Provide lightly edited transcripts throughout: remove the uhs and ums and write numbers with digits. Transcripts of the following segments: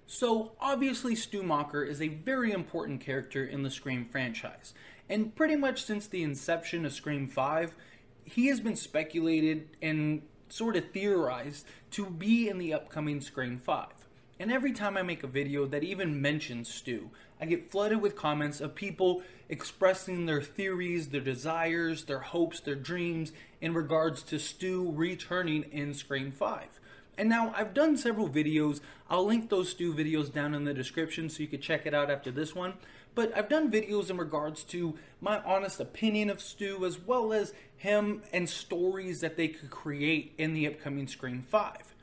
So, obviously, Stu Macher is a very important character in the Scream franchise. And pretty much since the inception of Scream 5, he has been speculated and sort of theorized to be in the upcoming Scream 5. And every time I make a video that even mentions Stu, I get flooded with comments of people expressing their theories, their desires, their hopes, their dreams in regards to Stu returning in Scream 5. And now, I've done several videos. I'll link those Stu videos down in the description so you can check it out after this one. But I've done videos in regards to my honest opinion of Stu, as well as him and stories that they could create in the upcoming Scream 5.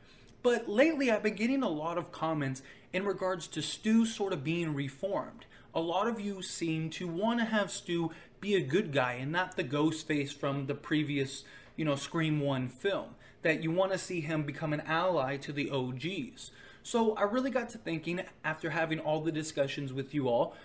But lately, I've been getting a lot of comments in regards to Stu sort of being reformed. A lot of you seem to want to have Stu be a good guy and not the ghost face from the previous, Scream 1 film. That you want to see him become an ally to the OGs. So I really got to thinking, after having all the discussions with you all,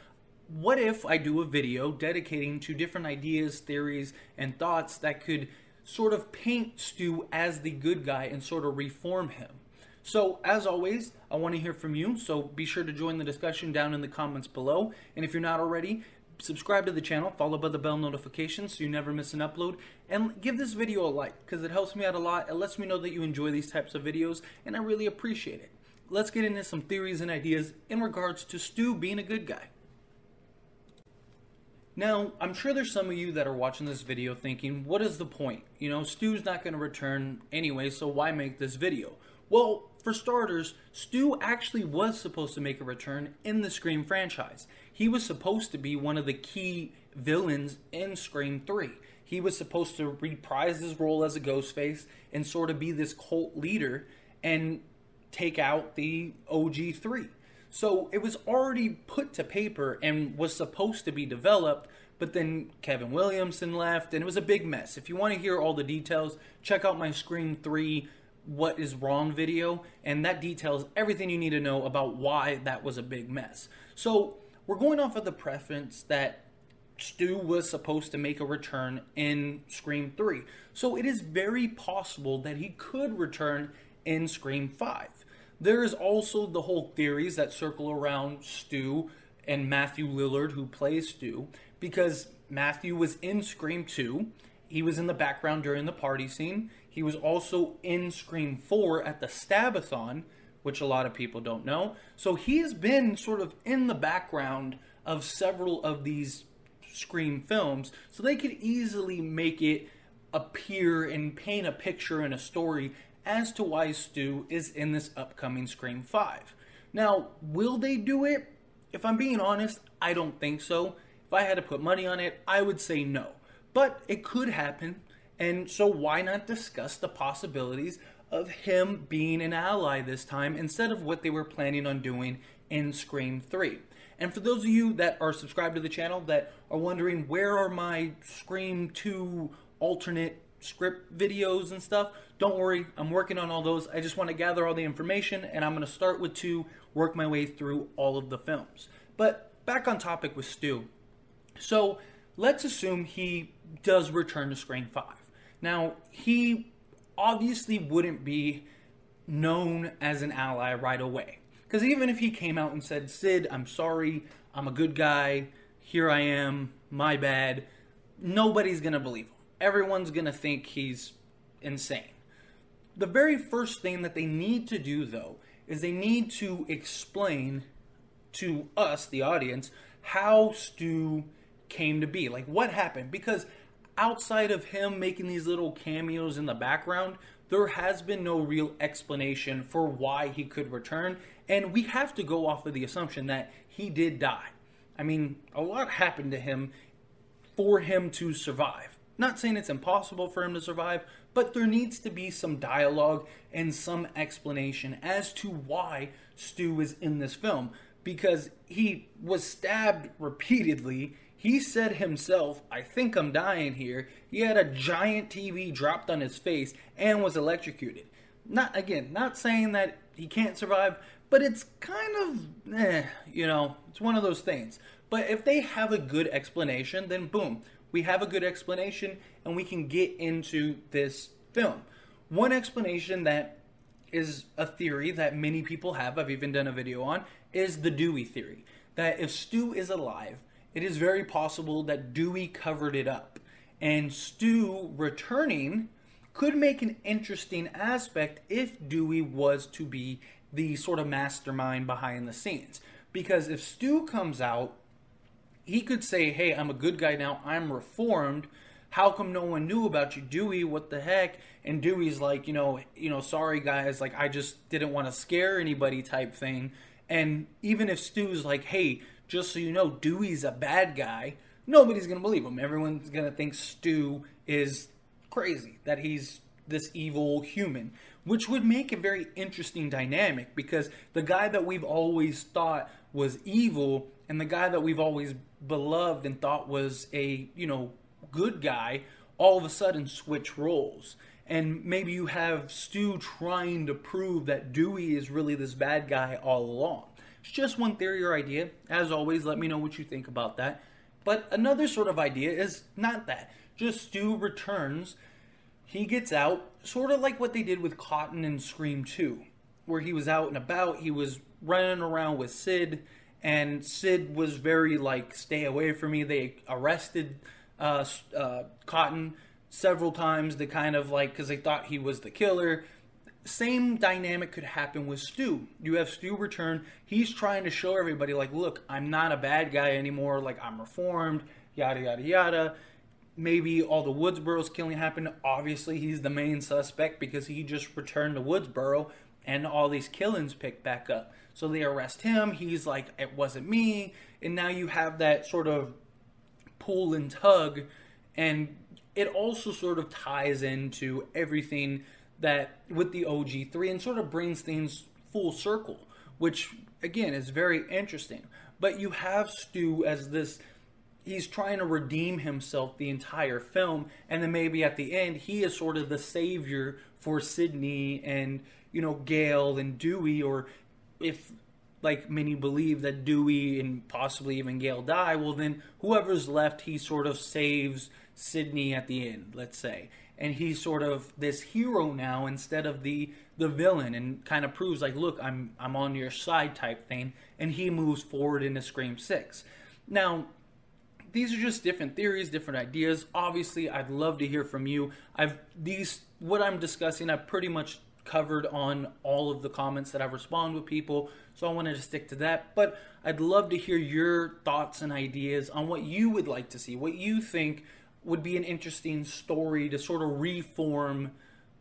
what if I do a video dedicating to different ideas, theories, and thoughts that could sort of paint Stu as the good guy and sort of reform him? So, as always, I want to hear from you, so be sure to join the discussion down in the comments below. And if you're not already, subscribe to the channel, follow by the bell notification so you never miss an upload, and give this video a like because it helps me out a lot. It lets me know that you enjoy these types of videos, and I really appreciate it. Let's get into some theories and ideas in regards to Stu being a good guy. Now, I'm sure there's some of you that are watching this video thinking, what is the point? Stu's not going to return anyway, so why make this video? Well, for starters, Stu actually was supposed to make a return in the Scream franchise. He was supposed to be one of the key villains in Scream 3. He was supposed to reprise his role as a Ghostface and sort of be this cult leader and take out the OG 3. So it was already put to paper and was supposed to be developed, but then Kevin Williamson left and it was a big mess. If you want to hear all the details, check out my Scream 3 What is Wrong video, and that details everything you need to know about why that was a big mess. So we're going off of the preference that Stu was supposed to make a return in Scream 3. So it is very possible that he could return in Scream 5. There is also the whole theories that circle around Stu and Matthew Lillard, who plays Stu, because Matthew was in Scream 2. He was in the background during the party scene. He was also in Scream 4 at the Stabathon, which a lot of people don't know. So he has been sort of in the background of several of these Scream films, so they could easily make it appear and paint a picture and a story as to why Stu is in this upcoming Scream 5. Now, will they do it? If I'm being honest, I don't think so. If I had to put money on it, I would say no. But it could happen, and so why not discuss the possibilities of him being an ally this time instead of what they were planning on doing in Scream 3. And for those of you that are subscribed to the channel that are wondering where are my Scream 2 alternate script videos and stuff, don't worry, I'm working on all those. I just want to gather all the information, and I'm going to start with 2, work my way through all of the films. But back on topic with Stu. So let's assume he does return to Scream 5. Now, he obviously wouldn't be known as an ally right away. Because even if he came out and said, Sid, I'm sorry, I'm a good guy, here I am, my bad, nobody's going to believe him. Everyone's going to think he's insane. The very first thing that they need to do, though, is they need to explain to us, the audience, how Stu came to be. Like, what happened? Because outside of him making these little cameos in the background, there has been no real explanation for why he could return, and we have to go off of the assumption that he did die. I mean, a lot happened to him for him to survive. Not saying it's impossible for him to survive, but there needs to be some dialogue and some explanation as to why Stu is in this film, because he was stabbed repeatedly. He said himself, I think I'm dying here. He had a giant TV dropped on his face and was electrocuted. Not saying that he can't survive, but it's kind of, it's one of those things. But if they have a good explanation, then boom, we have a good explanation and we can get into this film. One explanation that is a theory that many people have, I've even done a video on, is the Dewey theory. That if Stu is alive, it is very possible that Dewey covered it up. And Stu returning could make an interesting aspect if Dewey was to be the sort of mastermind behind the scenes. Because if Stu comes out, he could say, hey, I'm a good guy now, I'm reformed. How come no one knew about you, Dewey? What the heck? And Dewey's like, sorry guys, like I just didn't want to scare anybody type thing. And even if Stu's like, hey, just so you know, Dewey's a bad guy, nobody's going to believe him. Everyone's going to think Stu is crazy, that he's this evil human, which would make a very interesting dynamic, because the guy that we've always thought was evil and the guy that we've always beloved and thought was a, good guy, all of a sudden switch roles. And maybe you have Stu trying to prove that Dewey is really this bad guy all along. It's just one theory or idea. As always, let me know what you think about that. But another sort of idea is not that. Just Stu returns. He gets out, sort of like what they did with Cotton in Scream 2, where he was out and about. He was running around with Sid, and Sid was very like, stay away from me. They arrested Cotton several times to kind of like, because they thought he was the killer. Same dynamic could happen with Stu. You have Stu return. He's trying to show everybody like, look, I'm not a bad guy anymore. Like, I'm reformed, yada, yada, yada. Maybe all the Woodsboro's killing happened. Obviously, he's the main suspect because he just returned to Woodsboro and all these killings picked back up. So they arrest him. He's like, it wasn't me. And now you have that sort of pull and tug, and it also sort of ties into everything that with the OG3 and sort of brings things full circle, which again is very interesting. But you have Stu as this, he's trying to redeem himself the entire film, and then maybe at the end he is sort of the savior for Sydney and Gale and Dewey, or if like many believe that Dewey and possibly even Gale die, well then whoever's left, he sort of saves Sydney at the end, let's say. And he's sort of this hero now instead of the villain, and kind of proves like, look, I'm on your side type thing, and he moves forward into Scream 6. Now, these are just different theories, different ideas. Obviously, I'd love to hear from you. What I'm discussing, I've pretty much covered on all of the comments that I've responded with people, so I wanted to stick to that. But I'd love to hear your thoughts and ideas on what you would like to see, what you think would be an interesting story to sort of reform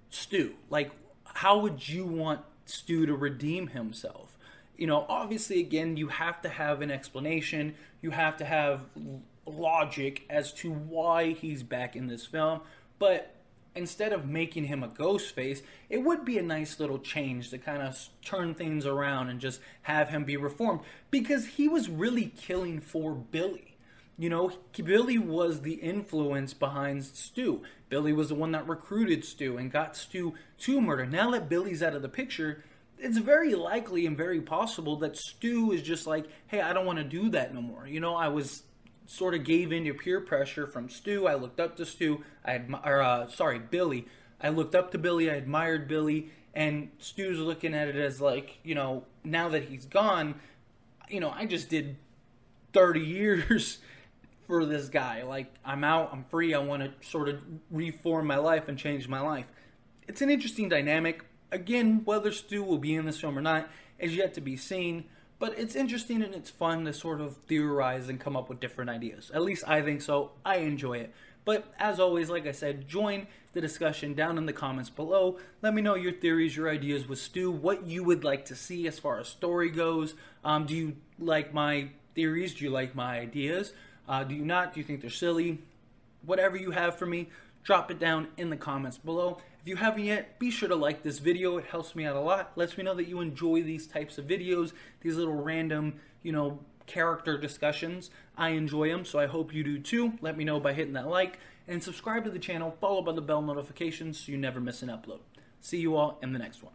Stu. Like, how would you want Stu to redeem himself? Obviously, again, you have to have an explanation. You have to have logic as to why he's back in this film. But instead of making him a ghost face, it would be a nice little change to kind of turn things around and just have him be reformed, because he was really killing for Billy. Billy was the influence behind Stu. Billy was the one that recruited Stu and got Stu to murder. Now that Billy's out of the picture, it's very likely and very possible that Stu is just like, hey, I don't want to do that no more. I was sort of gave in to peer pressure from Stu. I looked up to Billy. I looked up to Billy. I admired Billy. And Stu's looking at it as like, now that he's gone, I just did 30 years for this guy. Like, I'm out, I'm free, I want to sort of reform my life and change my life. It's an interesting dynamic. Again, whether Stu will be in this film or not is yet to be seen, but it's interesting and it's fun to sort of theorize and come up with different ideas. At least I think so. I enjoy it. But as always, like I said, join the discussion down in the comments below. Let me know your theories, your ideas with Stu, what you would like to see as far as story goes. Do you like my theories? Do you like my ideas? Do you not? Do you think they're silly? Whatever you have for me, drop it down in the comments below. If you haven't yet, be sure to like this video. It helps me out a lot. Lets me know that you enjoy these types of videos, these little random, character discussions. I enjoy them, so I hope you do too. Let me know by hitting that like, and subscribe to the channel, followed by the bell notifications so you never miss an upload. See you all in the next one.